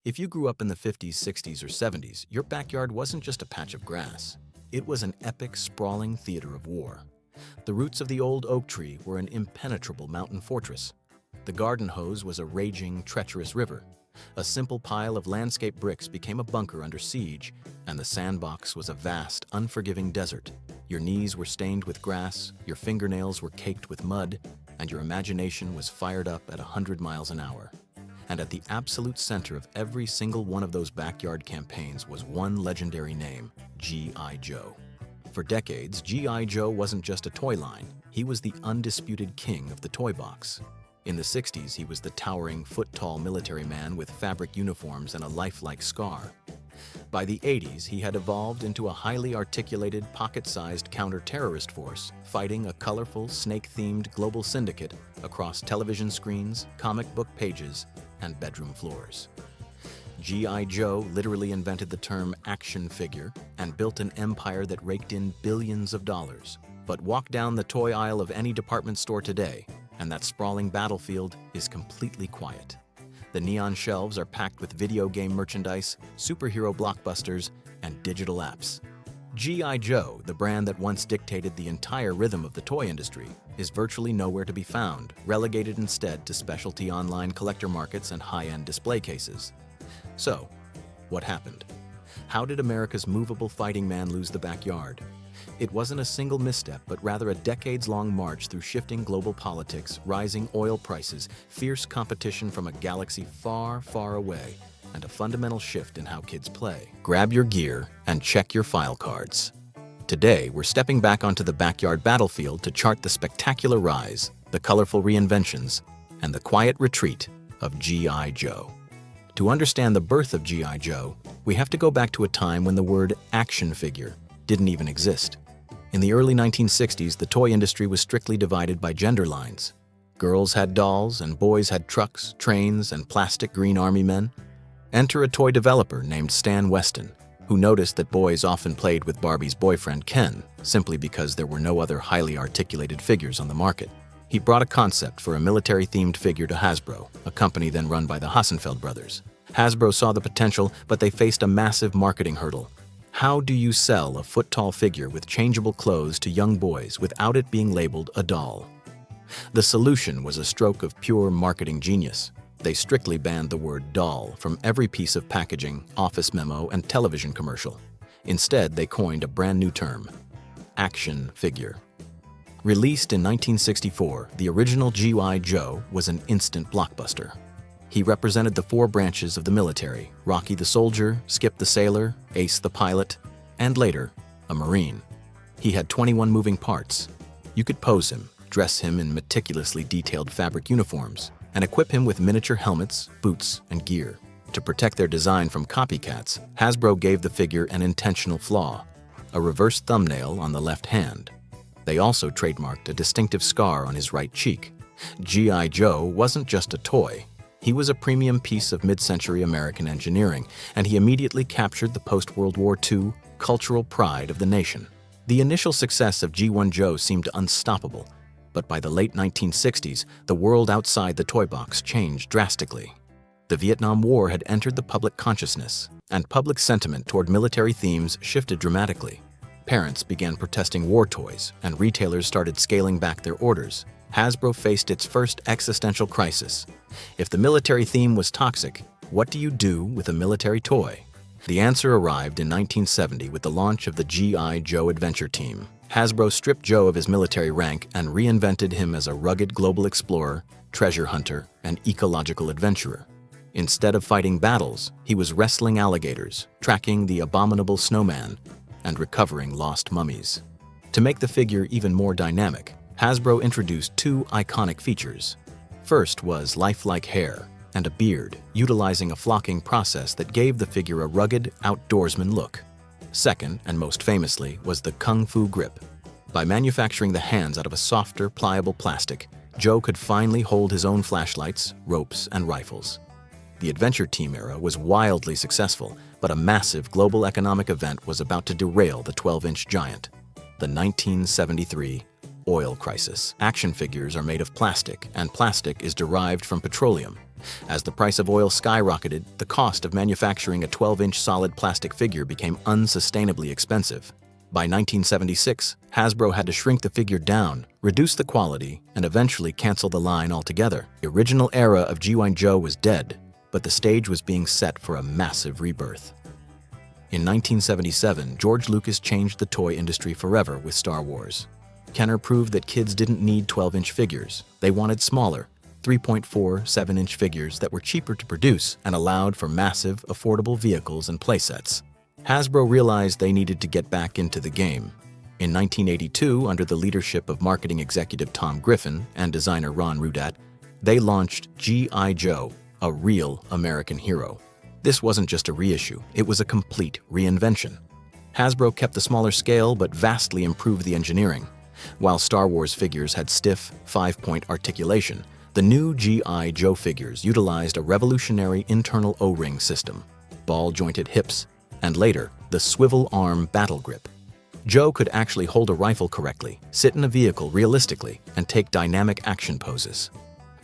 If you grew up in the 50s, 60s, or 70s, your backyard wasn't just a patch of grass. It was an epic, sprawling theater of war. The roots of the old oak tree were an impenetrable mountain fortress. The garden hose was a raging, treacherous river. A simple pile of landscape bricks became a bunker under siege, and the sandbox was a vast, unforgiving desert. Your knees were stained with grass, your fingernails were caked with mud, and your imagination was fired up at 100 miles an hour. And at the absolute center of every single one of those backyard campaigns was one legendary name, G.I. Joe. For decades, G.I. Joe wasn't just a toy line. He was the undisputed king of the toy box. In the 60s, he was the towering, foot-tall military man with fabric uniforms and a lifelike scar. By the 80s, he had evolved into a highly articulated, pocket-sized counter-terrorist force, fighting a colorful, snake-themed global syndicate across television screens, comic book pages, and bedroom floors. G.I. Joe literally invented the term action figure and built an empire that raked in billions of dollars. But walk down the toy aisle of any department store today, and that sprawling battlefield is completely quiet. The neon shelves are packed with video game merchandise, superhero blockbusters, and digital apps. G.I. Joe, the brand that once dictated the entire rhythm of the toy industry, is virtually nowhere to be found, relegated instead to specialty online collector markets and high-end display cases. So, what happened? How did America's movable fighting man lose the backyard? It wasn't a single misstep, but rather a decades-long march through shifting global politics, rising oil prices, fierce competition from a galaxy far, far away, and a fundamental shift in how kids play. Grab your gear and check your file cards. Today, we're stepping back onto the backyard battlefield to chart the spectacular rise, the colorful reinventions, and the quiet retreat of G.I. Joe. To understand the birth of G.I. Joe, we have to go back to a time when the word action figure didn't even exist. In the early 1960s, the toy industry was strictly divided by gender lines. Girls had dolls, and boys had trucks, trains, and plastic green army men. Enter a toy developer named Stan Weston, who noticed that boys often played with Barbie's boyfriend Ken, simply because there were no other highly articulated figures on the market. He brought a concept for a military-themed figure to Hasbro, a company then run by the Hassenfeld brothers. Hasbro saw the potential, but they faced a massive marketing hurdle. How do you sell a foot-tall figure with changeable clothes to young boys without it being labeled a doll? The solution was a stroke of pure marketing genius. They strictly banned the word doll from every piece of packaging, office memo, and television commercial. Instead, they coined a brand new term, action figure. Released in 1964, the original G.I. Joe was an instant blockbuster. He represented the four branches of the military: Rocky the soldier, Skip the sailor, Ace the pilot, and later, a Marine. He had 21 moving parts. You could pose him, dress him in meticulously detailed fabric uniforms, and equip him with miniature helmets, boots, and gear. To protect their design from copycats, Hasbro gave the figure an intentional flaw: a reverse thumbnail on the left hand. They also trademarked a distinctive scar on his right cheek. G.I. Joe wasn't just a toy. He was a premium piece of mid-century American engineering, and he immediately captured the post-World War II cultural pride of the nation. The initial success of G.I. Joe seemed unstoppable, but by the late 1960s, the world outside the toy box changed drastically. The Vietnam War had entered the public consciousness, and public sentiment toward military themes shifted dramatically. Parents began protesting war toys, and retailers started scaling back their orders. Hasbro faced its first existential crisis. If the military theme was toxic, what do you do with a military toy? The answer arrived in 1970 with the launch of the G.I. Joe Adventure Team. Hasbro stripped Joe of his military rank and reinvented him as a rugged global explorer, treasure hunter, and ecological adventurer. Instead of fighting battles, he was wrestling alligators, tracking the abominable snowman, and recovering lost mummies. To make the figure even more dynamic, Hasbro introduced two iconic features. First was lifelike hair and a beard, utilizing a flocking process that gave the figure a rugged, outdoorsman look. Second, and most famously, was the Kung Fu grip. By manufacturing the hands out of a softer, pliable plastic, Joe could finally hold his own flashlights, ropes, and rifles. The Adventure Team era was wildly successful, but a massive global economic event was about to derail the 12-inch giant: the 1973 oil crisis. Action figures are made of plastic, and plastic is derived from petroleum. As the price of oil skyrocketed, the cost of manufacturing a 12-inch solid plastic figure became unsustainably expensive. By 1976, Hasbro had to shrink the figure down, reduce the quality, and eventually cancel the line altogether. The original era of G.I. Joe was dead, but the stage was being set for a massive rebirth. In 1977, George Lucas changed the toy industry forever with Star Wars. Kenner proved that kids didn't need 12-inch figures. They wanted smaller, 3.4, 7-inch figures that were cheaper to produce and allowed for massive, affordable vehicles and playsets. Hasbro realized they needed to get back into the game. In 1982, under the leadership of marketing executive Tom Griffin and designer Ron Rudat, they launched G.I. Joe, a real American hero. This wasn't just a reissue, it was a complete reinvention. Hasbro kept the smaller scale but vastly improved the engineering. While Star Wars figures had stiff, 5-point articulation, the new G.I. Joe figures utilized a revolutionary internal O-ring system, ball-jointed hips, and later, the swivel arm battle grip. Joe could actually hold a rifle correctly, sit in a vehicle realistically, and take dynamic action poses.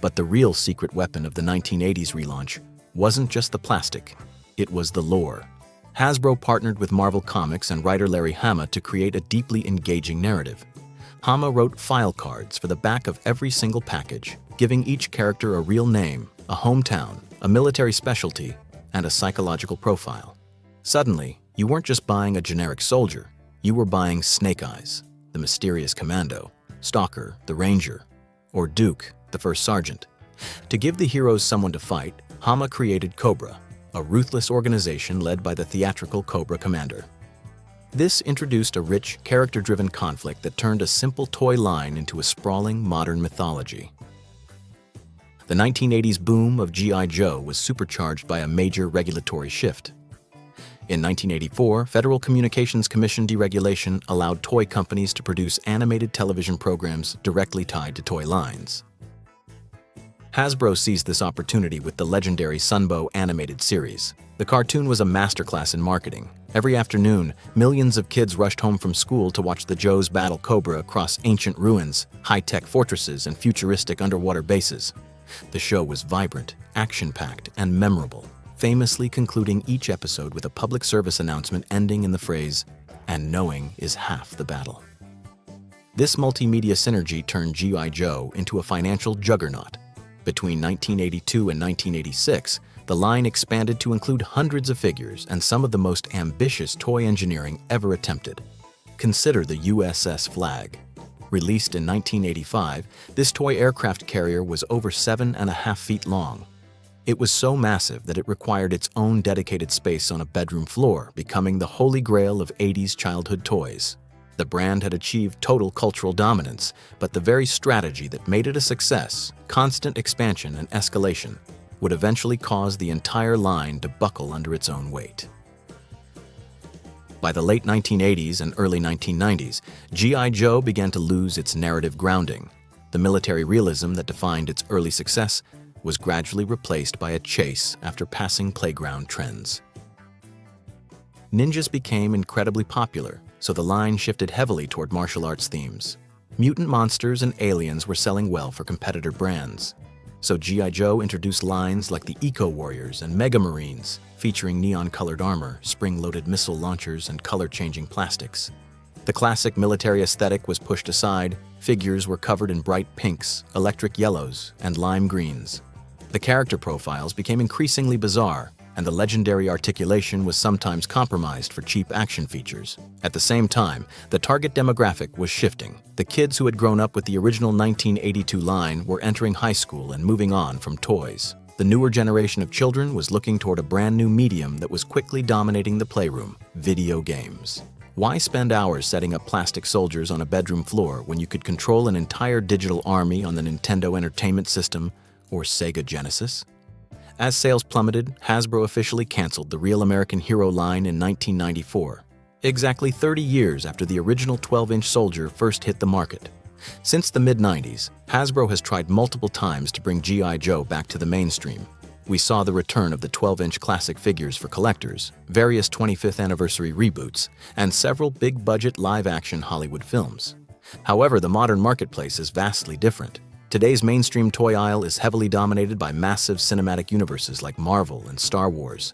But the real secret weapon of the 1980s relaunch wasn't just the plastic, it was the lore. Hasbro partnered with Marvel Comics and writer Larry Hama to create a deeply engaging narrative. Hama wrote file cards for the back of every single package, giving each character a real name, a hometown, a military specialty, and a psychological profile. Suddenly, you weren't just buying a generic soldier, you were buying Snake Eyes, the mysterious commando, Stalker, the ranger, or Duke, the first sergeant. To give the heroes someone to fight, Hama created Cobra, a ruthless organization led by the theatrical Cobra commander. This introduced a rich, character-driven conflict that turned a simple toy line into a sprawling modern mythology. The 1980s boom of G.I. Joe was supercharged by a major regulatory shift. In 1984, Federal Communications Commission deregulation allowed toy companies to produce animated television programs directly tied to toy lines. Hasbro seized this opportunity with the legendary Sunbow animated series. The cartoon was a masterclass in marketing. Every afternoon, millions of kids rushed home from school to watch the Joes battle Cobra across ancient ruins, high-tech fortresses, and futuristic underwater bases. The show was vibrant, action-packed, and memorable, famously concluding each episode with a public service announcement ending in the phrase, "And knowing is half the battle." This multimedia synergy turned G.I. Joe into a financial juggernaut. Between 1982 and 1986, the line expanded to include hundreds of figures and some of the most ambitious toy engineering ever attempted. Consider the USS Flag. Released in 1985, this toy aircraft carrier was over 7.5 feet long. It was so massive that it required its own dedicated space on a bedroom floor, becoming the holy grail of 80s childhood toys. The brand had achieved total cultural dominance, but the very strategy that made it a success, constant expansion and escalation, would eventually cause the entire line to buckle under its own weight. By the late 1980s and early 1990s, G.I. Joe began to lose its narrative grounding. The military realism that defined its early success was gradually replaced by a chase after passing playground trends. Ninjas became incredibly popular, so the line shifted heavily toward martial arts themes. Mutant monsters and aliens were selling well for competitor brands. So G.I. Joe introduced lines like the Eco Warriors and Mega Marines, featuring neon-colored armor, spring-loaded missile launchers, and color-changing plastics. The classic military aesthetic was pushed aside. Figures were covered in bright pinks, electric yellows, and lime greens. The character profiles became increasingly bizarre, and the legendary articulation was sometimes compromised for cheap action features. At the same time, the target demographic was shifting. The kids who had grown up with the original 1982 line were entering high school and moving on from toys. The newer generation of children was looking toward a brand new medium that was quickly dominating the playroom: video games. Why spend hours setting up plastic soldiers on a bedroom floor when you could control an entire digital army on the Nintendo Entertainment System or Sega Genesis? As sales plummeted, Hasbro officially canceled the Real American Hero line in 1994, exactly 30 years after the original 12-inch soldier first hit the market. Since the mid-90s, Hasbro has tried multiple times to bring G.I. Joe back to the mainstream. We saw the return of the 12-inch classic figures for collectors, various 25th anniversary reboots, and several big-budget live-action Hollywood films. However, the modern marketplace is vastly different. Today's mainstream toy aisle is heavily dominated by massive cinematic universes like Marvel and Star Wars.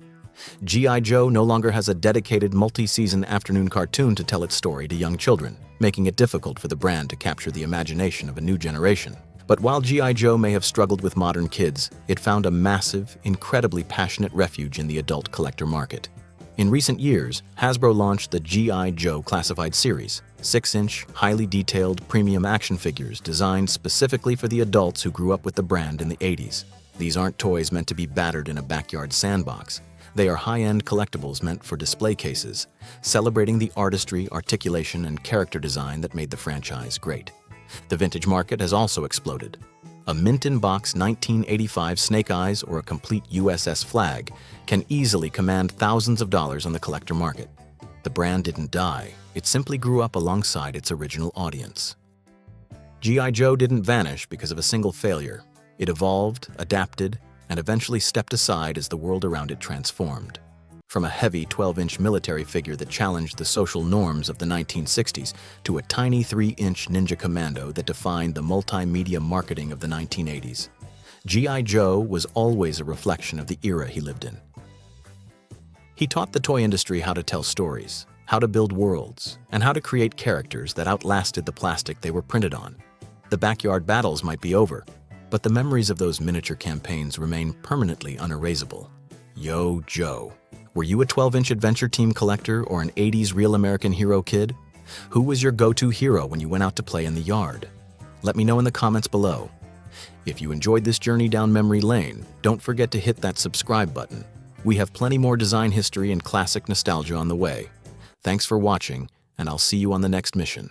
G.I. Joe no longer has a dedicated multi-season afternoon cartoon to tell its story to young children, making it difficult for the brand to capture the imagination of a new generation. But while G.I. Joe may have struggled with modern kids, it found a massive, incredibly passionate refuge in the adult collector market. In recent years, Hasbro launched the G.I. Joe Classified Series, 6-inch, highly detailed premium action figures designed specifically for the adults who grew up with the brand in the 80s. These aren't toys meant to be battered in a backyard sandbox. They are high-end collectibles meant for display cases, celebrating the artistry, articulation, and character design that made the franchise great. The vintage market has also exploded. A mint-in-box 1985 Snake Eyes or a complete USS Flag can easily command thousands of dollars on the collector market. The brand didn't die, it simply grew up alongside its original audience. G.I. Joe didn't vanish because of a single failure. It evolved, adapted, and eventually stepped aside as the world around it transformed. From a heavy 12-inch military figure that challenged the social norms of the 1960s to a tiny 3-inch ninja commando that defined the multimedia marketing of the 1980s, G.I. Joe was always a reflection of the era he lived in. He taught the toy industry how to tell stories, how to build worlds, and how to create characters that outlasted the plastic they were printed on. The backyard battles might be over, but the memories of those miniature campaigns remain permanently unerasable. Yo, Joe. Were you a 12-inch Adventure Team collector or an 80s Real American Hero kid? Who was your go-to hero when you went out to play in the yard? Let me know in the comments below. If you enjoyed this journey down memory lane, don't forget to hit that subscribe button. We have plenty more design history and classic nostalgia on the way. Thanks for watching, and I'll see you on the next mission.